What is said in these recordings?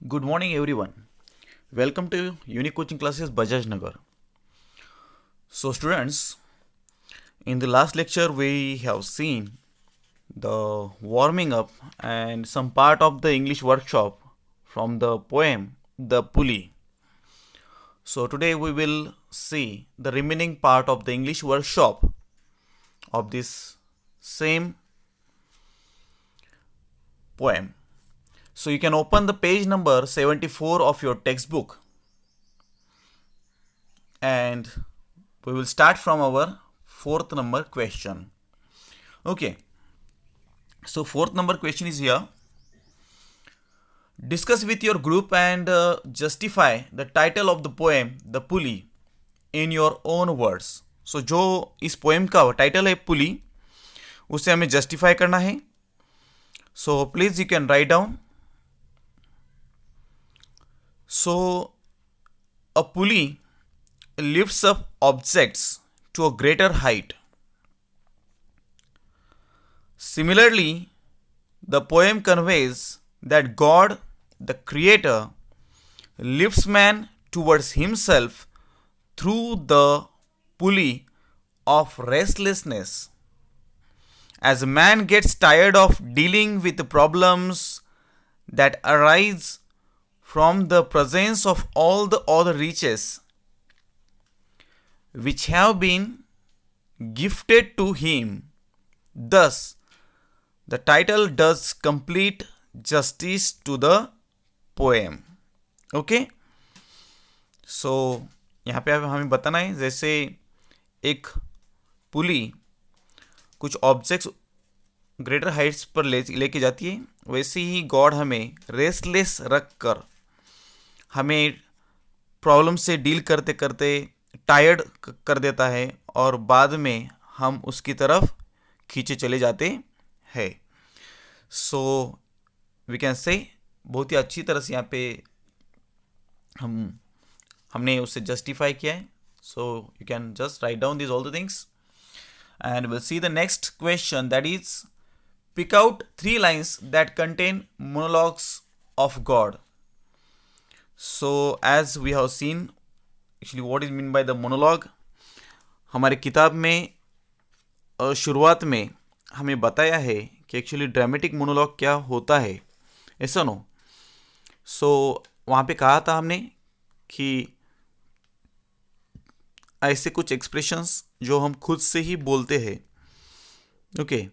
Good morning, everyone. Welcome to Unique Coaching Classes Bajaj Nagar. So, students, in the last lecture, we have seen the warming up and some part of the English workshop from the poem The Pulley. So, today we will see the remaining part of the English workshop of this same poem. So, you can open the page number 74 of your textbook and we will start from our fourth number question. Okay, so fourth number question is here. Discuss with your group and justify the title of the poem The Pulley in your own words. So जो इस poem का title है पुली, उसे हमें justify करना है. So please you can write down. So a pulley lifts up objects to a greater height. Similarly, the poem conveys that God, the Creator, lifts man towards himself through the pulley of restlessness. As man gets tired of dealing with the problems that arise from the presence of all the other riches which have been gifted to him, thus the title does complete justice to the poem. Okay? So यहाँ पे हमें बताना है जैसे एक पुली कुछ objects greater Heights पर लेके जाती है, वैसे ही गॉड हमें रेस्टलेस रख कर हमें प्रॉब्लम से डील करते करते टायर्ड कर देता है और बाद में हम उसकी तरफ खींचे चले जाते हैं. सो वी कैन से बहुत ही अच्छी तरह से यहाँ पे हमने उसे जस्टिफाई किया है. So you can just write down this all the things and we'll see the next question, that is pick out 3 lines that contain monologues of God. So as we have seen actually what is meant by the monologue, हमारे किताब में शुरुआत में हमें बताया है कि actually dramatic monologue क्या होता है, ऐसा नो. सो वहाँ पे कहा था हमने कि ऐसे कुछ एक्सप्रेशंस जो हम खुद से ही बोलते हैं, ओके,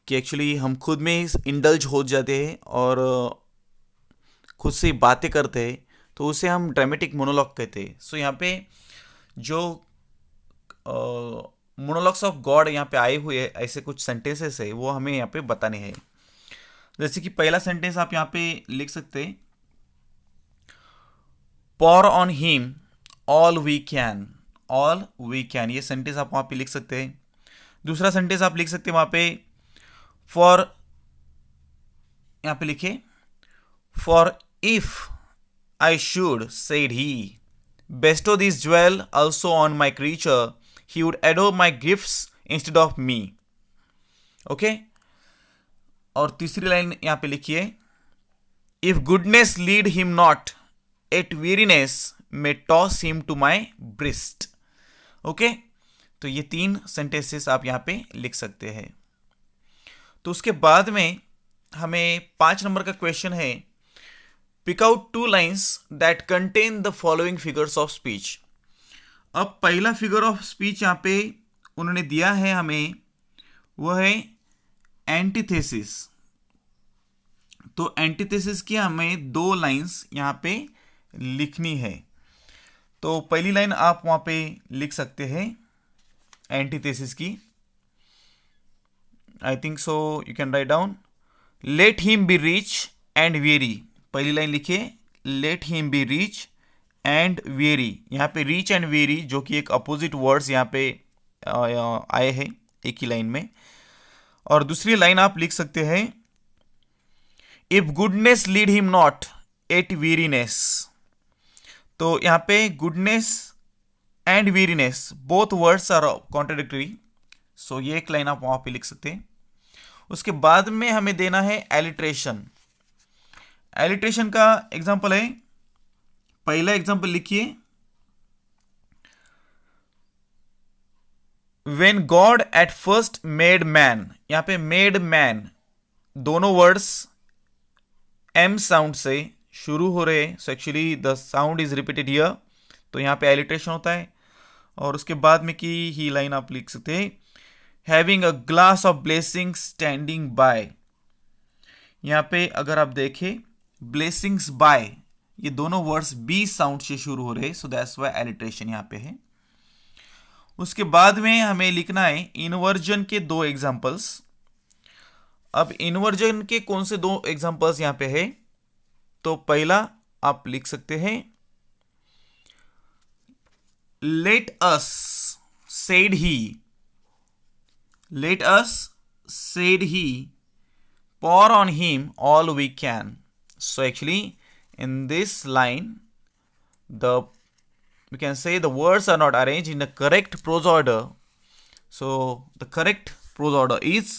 कि एक्चुअली हम खुद में ही इंडल्ज हो जाते हैं और खुद से ही बातें करते हैं, तो उसे हम ड्रामेटिक मोनोलॉग कहते हैं. सो यहाँ पे जो मोनोलॉग्स ऑफ गॉड यहाँ पे आए हुए ऐसे कुछ सेंटेंसेस है वो हमें यहाँ पे बताने हैं. जैसे कि पहला सेंटेंस आप यहाँ पे लिख सकते हैं, pour on him all we can. All we can, ये सेंटेंस आप वहाँ पे लिख सकते हैं. दूसरा सेंटेंस आप लिख सकते हैं वहाँ पे फॉर, यहाँ पे लिखे for if I should said he Bairstow this jewel also on my creature he would adore my gifts instead of me. Okay, और तीसरी लाइन यहाँ पे लिखिए if goodness lead him not eight weariness may toss him to my breast. Okay, तो ये 3 sentences आप यहाँ पे लिख सकते हैं. तो उसके बाद में हमें 5 नंबर का क्वेश्चन है, pick out 2 lines that contain the following figures of speech. अब पहला फिगर ऑफ स्पीच यहाँ पे उन्होंने दिया है हमें, वह है एंटीथेसिस. तो एंटीथेसिस की हमें 2 लाइन्स यहाँ पे लिखनी है. तो पहली लाइन आप वहां पे लिख सकते हैं एंटीथेसिस की. I think so you can write down let him be rich and very. पहली लाइन लिखिए let him be rich and very. यहाँ पे रिच एंड वेरी जो कि एक अपोजिट वर्ड्स यहाँ पे आए हैं एक ही लाइन में. और दूसरी लाइन आप लिख सकते हैं if goodness lead him not at weariness. तो यहाँ पे goodness and weariness both words are contradictory, so ये एक लाइन आप वहाँ पे लिख सकते हैं. उसके बाद में हमें देना है एलिट्रेशन. एलिट्रेशन का एग्जांपल है, पहला एग्जांपल लिखिए, When God at first made man, यहां पे made man दोनों वर्ड्स एम साउंड से शुरू हो रहे हैं, so actually the sound is repeated here, तो यहां पे एलिट्रेशन होता है। और उसके बाद में की ही लाइन आप लिख सकते हैं, having a glass of blessing standing bye. यहां पे अगर आप देखें ब्लेसिंग्स बाय, ये दोनों वर्ड्स बी साउंड से शुरू हो रहे हैं, सो दैट्स व्हाई एलिट्रेशन यहां पे है। उसके बाद में हमें लिखना है इन्वर्जन के दो एग्जांपल्स। अब इन्वर्जन के कौन से दो एग्जांपल्स यहां पे है, तो पहला आप लिख सकते हैं, let us said he, let us said he pour on him all we can. So actually in this line we can say the words are not arranged in the correct prose order. So the correct prose order is,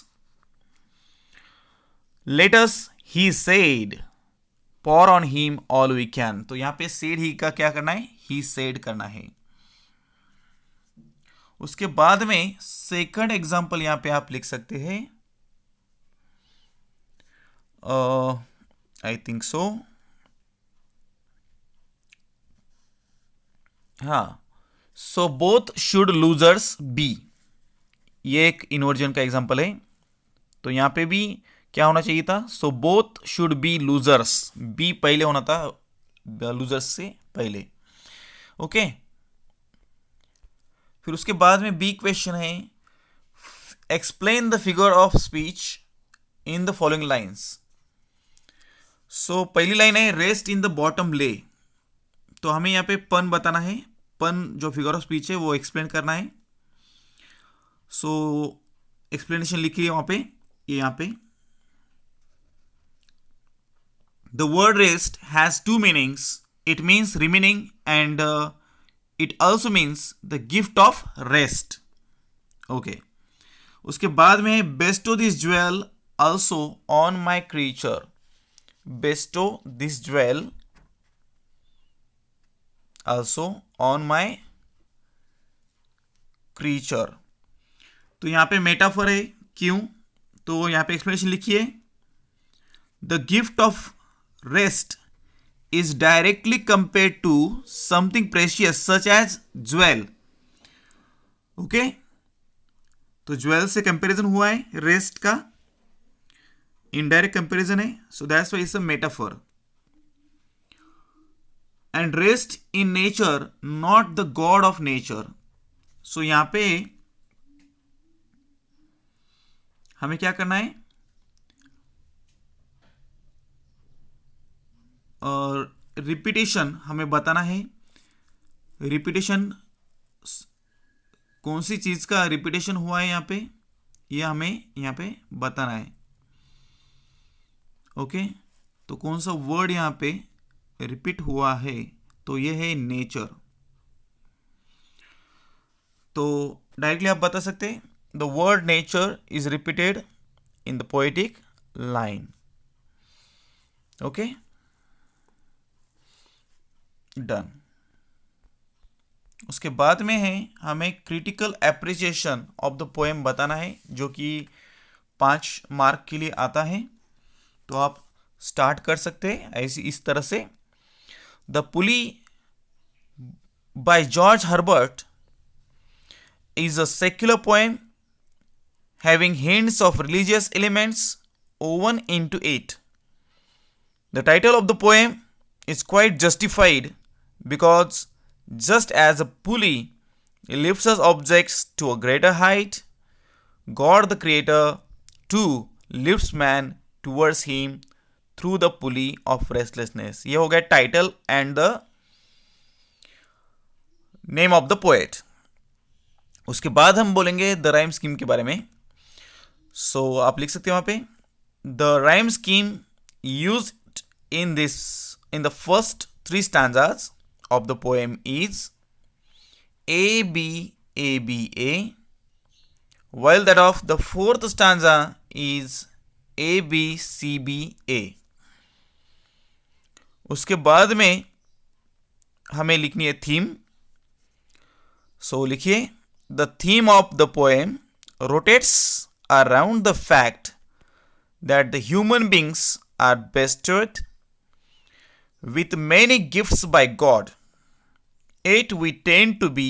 let us he said pour on him all we can. तो यहां पे said ही का क्या करना है, he said करना है। उसके बाद में सेकंड एग्जांपल यहां पे आप लिख सकते हैं, I think so. हाँ, so both should losers be, ये एक इन्वर्जन का एग्जांपल है। तो यहां पे भी क्या होना चाहिए था, so both should be losers, B पहले होना था लूजर्स से पहले। ओके फिर उसके बाद में बी क्वेश्चन है, explain the figure of speech in the following lines. So पहली लाइन है, रेस्ट इन द बॉटम ले, तो हमें यहाँ पे पन बताना है, पन जो फिगर ऑफ स्पीच है वो एक्सप्लेन करना है। सो एक्सप्लेनेशन लिखिए वहां पे, ये यहाँ पे, the word rest has two meanings, it means remaining and it also means the gift of rest. Okay उसके बाद में, Bairstow this jewel also on my creature, bestow this jewel also on my creature। तो यहां पे metaphor है, क्यों, तो यहां पे एक्सप्लेनेशन लिखिए, the gift of rest is directly compared to something precious such as jewel. Okay तो ज्वेल से कंपैरिजन हुआ है रेस्ट का, इनडायरेक्ट कंपैरिजन है, so that's why it's a metaphor. And rest in nature not the god of nature. So यहां पे हमें क्या करना है, और रिपीटेशन हमें बताना है, रिपीटेशन कौन सी चीज का रिपीटेशन हुआ है यहां पे, ये हमें यहां पे बताना है। ओके तो कौन सा वर्ड यहां पे रिपीट हुआ है, तो ये है नेचर। तो डायरेक्टली आप बता सकते हैं, the word nature is repeated in the poetic line. Okay done. उसके बाद में है, हमें critical appreciation of the poem बताना है, जो कि 5 मार्क के लिए आता है। तो आप स्टार्ट कर सकते हैं ऐसी इस तरह से, the pulley by George Herbert is a secular poem having hints of religious elements woven into it. The title of the poem is quite justified because just as a pulley lifts us objects to a greater height, God the Creator too lifts man towards him through the pulley of restlessness. ये हो गया title and the name of the poet. उसके बाद हम बोलेंगे the rhyme scheme के बारे में। सो आप लिख सकते हैं वहां पे, the rhyme scheme used in this in the first 3 stanzas of the poem is A B A B A, while that of the 4th stanza is A B C B A. उसके बाद में हमें लिखनी है theme. So लिखिए, the theme of the poem rotates around the fact that the human beings are bestowed with many gifts by God. Yet we tend to be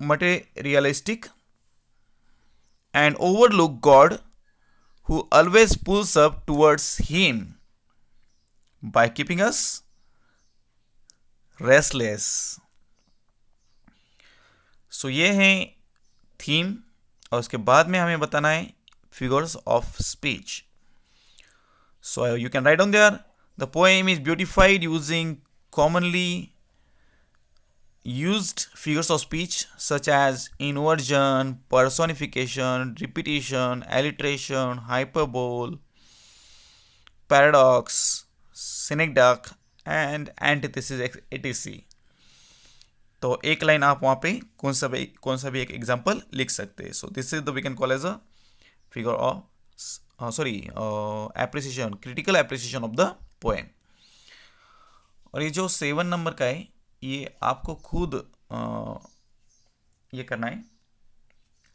materialistic and overlook God, who always pulls up towards Him by keeping us restless. सो ये है theme, और उसके बाद में हमें बताना है figures of speech. So you can write on their, the poem is beautified using commonly used figures of speech such as inversion, personification, repetition, alliteration, hyperbole, paradox, synecdoche and antithesis etc. तो एक line आप वहाँ पे कौन सा भी एक example लिख सकते हैं. So this is the we can call as a figure of appreciation, critical appreciation of the poem. और ये जो 7 नंबर का है, ये आपको खुद ये करना है,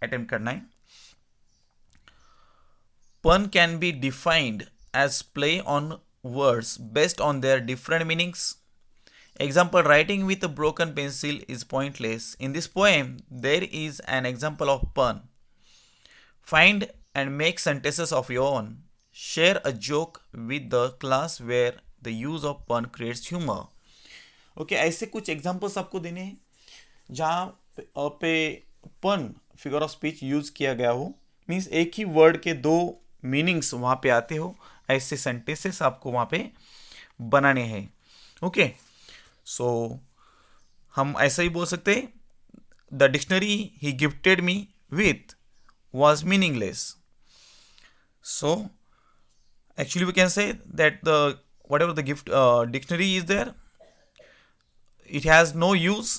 अटेम्प्ट करना है. Pun can be defined as play on words based on their different meanings. Example, writing with a broken pencil is pointless. In this poem, there is an example of pun. Find and make sentences of your own. Share a joke with the class where the use of pun creates humor. Okay, ऐसे कुछ examples आपको देने हैं जहाँ पे पन figure of speech use किया गया हो, मीन्स एक ही वर्ड के 2 मीनिंग्स वहाँ पे आते हो. ऐसे सेंटेंसेस आपको वहाँ पे बनाने हैं. ओके, सो हम ऐसा ही बोल सकते हैं, the dictionary he gifted me with was meaningless. So actually we can say that the whatever the gift dictionary is there, it has no use,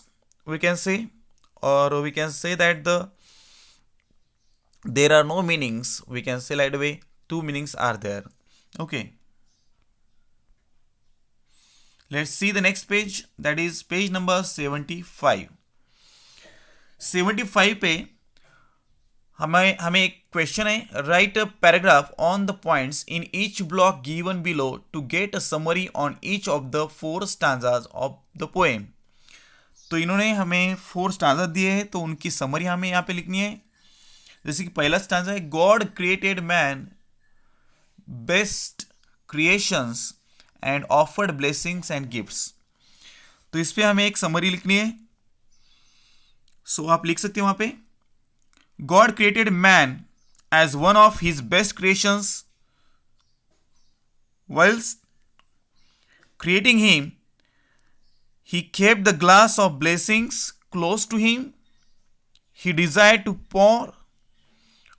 we can say, or we can say that there are no meanings, we can say like the way 2 meanings are there. Okay, let's see the next page, that is page number 75. 75 पे हमें एक question है, write a paragraph on the points in each block given below to get a summary on each of the 4 stanzas of the poem. तो इन्होंने हमें 4 stanza दिए हैं, तो उनकी समरी हमें यहाँ पे लिखनी है. जैसे कि पहला स्टांजा है, God created man best creations and offered blessings and gifts. तो इस पे हमें एक समरी लिखनी है. सो आप लिख सकते हैं वहां पे, God created man as one of his best creations. Whilst creating him, he kept the glass of blessings close to him. He desired to pour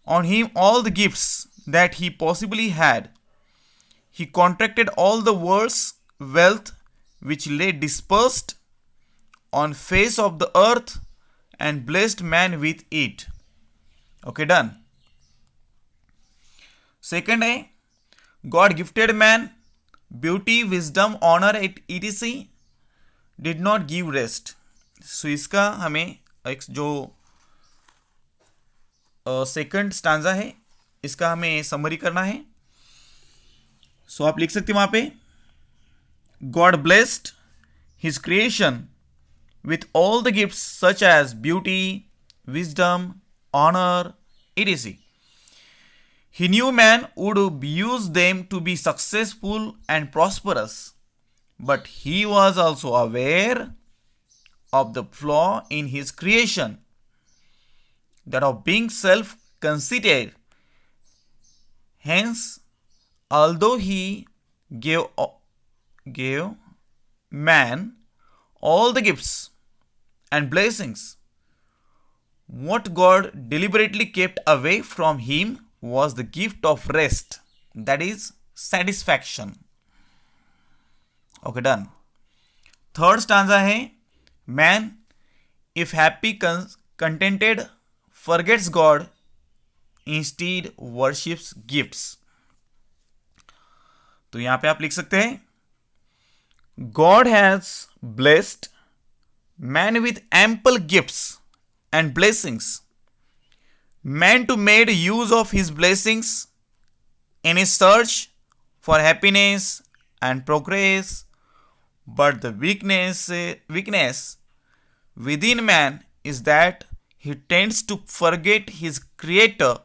on him all the gifts that he possibly had. He contracted all the world's wealth which lay dispersed on face of the earth and blessed man with it. Okay, done. Second है, God gifted man beauty, wisdom, honor, etc. did not give rest. So इसका हमें एक जो second stanza है, इसका हमें summary करना है. सो आप लिख सकते हैं वहां पे, God blessed his creation with all the gifts such as beauty, wisdom, honor, etc. He knew man would use them to be successful and prosperous, but he was also aware of the flaw in his creation, that of being self-conceited. Hence, although he gave man all the gifts and blessings, what God deliberately kept away from him was the gift of rest, that is satisfaction. Okay, done. Third stanza है, man if happy contented forgets God, instead worships gifts. तो यहां पे आप लिख सकते हैं, God has blessed man with ample gifts and blessings. Man to made use of his blessings in his search for happiness and progress, but the weakness within man is that he tends to forget his creator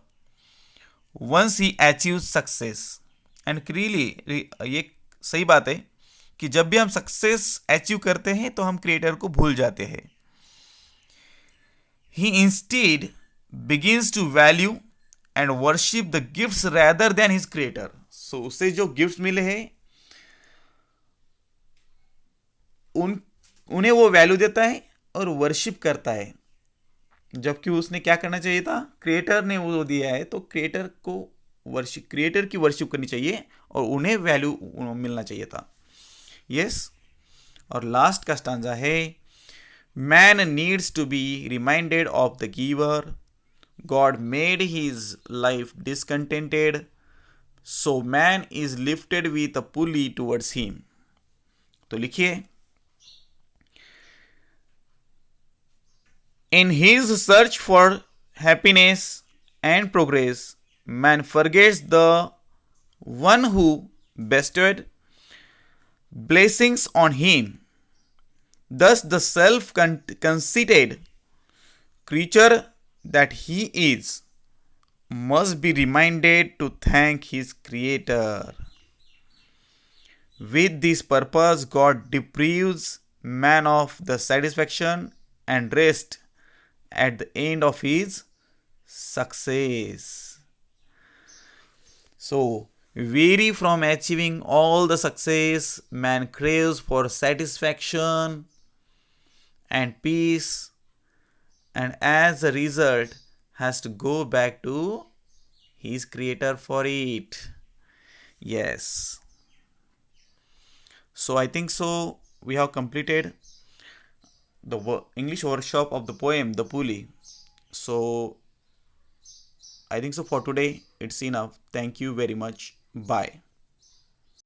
once he achieves success. And really ये सही बात है कि जब भी हम success achieve करते हैं तो हम क्रिएटर को भूल जाते हैं. He instead begins to value and worship the gifts rather than his creator. So उसे जो गिफ्ट्स मिले हैं उन्हें वो वैल्यू देता है और वर्शिप करता है, जबकि उसने क्या करना चाहिए था, क्रिएटर ने वो दिया है तो क्रिएटर की वर्शिप करनी चाहिए और उन्हें वैल्यू मिलना चाहिए था. यस. और लास्ट का स्टांजा है, man needs to be reminded of the giver. God made his life discontented, so man is lifted with a pulley towards him. तो लिखिए, in his search for happiness and progress, man forgets the one who bestowed blessings on him. Thus, the self-conceited creature that he is must be reminded to thank his Creator. With this purpose, God deprives man of the satisfaction and rest at the end of his success. So, weary from achieving all the success, man craves for satisfaction and peace, and as a result has to go back to his creator for it. Yes. So I think so we have completed the English workshop of the poem The Pulley. So I think so for today it's enough. Thank you very much. Bye.